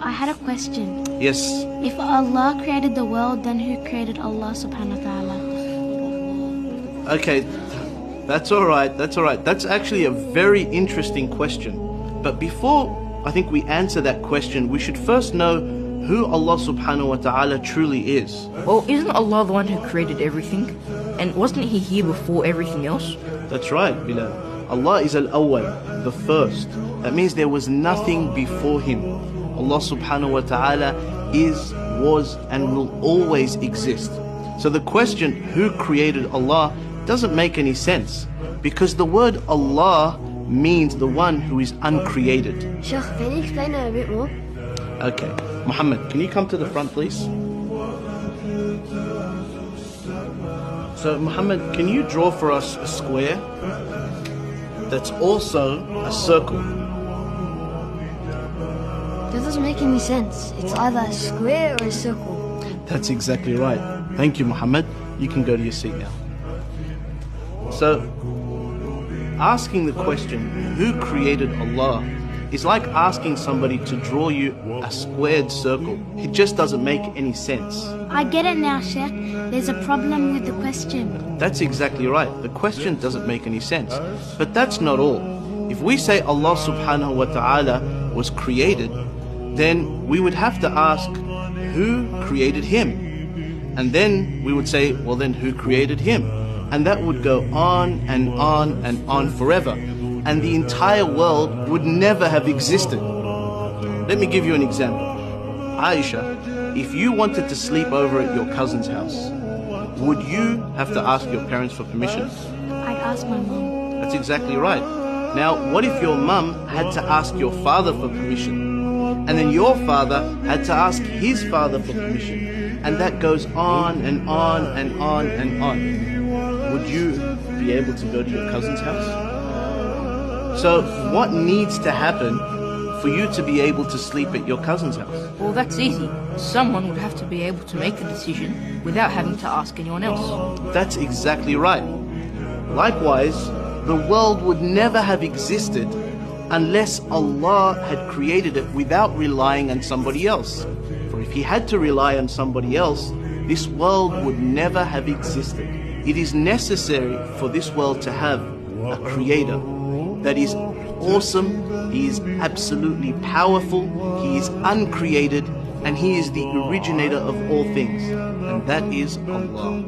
I had a question. Yes. If Allah created the world, then who created Allah subhanahu wa ta'ala? Okay, that's all right. That's actually a very interesting question. But before I think we answer that question, we should first know who Allah subhanahu wa ta'ala truly is. Well, isn't Allah the one who created everything? And wasn't He here before everything else? That's right, Bilal. Allah is al-awwal, the first. That means there was nothing before Him. Allah subhanahu wa ta'ala is, was, and will always exist. So the question, who created Allah, doesn't make any sense, because the word Allah means the one who is uncreated. Sheikh, can you explain it a bit more? Okay, Muhammad, can you come to the front, please? So Muhammad, can you draw for us a square that's also a circle? That doesn't make any sense. It's either a square or a circle. That's exactly right. Thank you, Muhammad. You can go to your seat now. So, asking the question, who created Allah, is like asking somebody to draw you a squared circle. It just doesn't make any sense. I get it now, Sheikh. There's a problem with the question. That's exactly right. The question doesn't make any sense. But that's not all. If we say Allah subhanahu wa ta'ala was created, then we would have to ask, who created Him? And then we would say, well then who created Him? And that would go on and on and on forever. And the entire world would never have existed. Let me give you an example. Aisha, if you wanted to sleep over at your cousin's house, would you have to ask your parents for permission? I'd ask my mom. That's exactly right. Now, what if your mum had to ask your father for permission? And then your father had to ask his father for permission? And that goes on and on and on and on. Would you be able to go to your cousin's house? So what needs to happen for you to be able to sleep at your cousin's house? Well, that's easy. Someone would have to be able to make the decision without having to ask anyone else. That's exactly right. Likewise, the world would never have existed unless Allah had created it without relying on somebody else. For if He had to rely on somebody else, this world would never have existed. It is necessary for this world to have a creator that is awesome, He is absolutely powerful, He is uncreated, and He is the originator of all things, and that is Allah.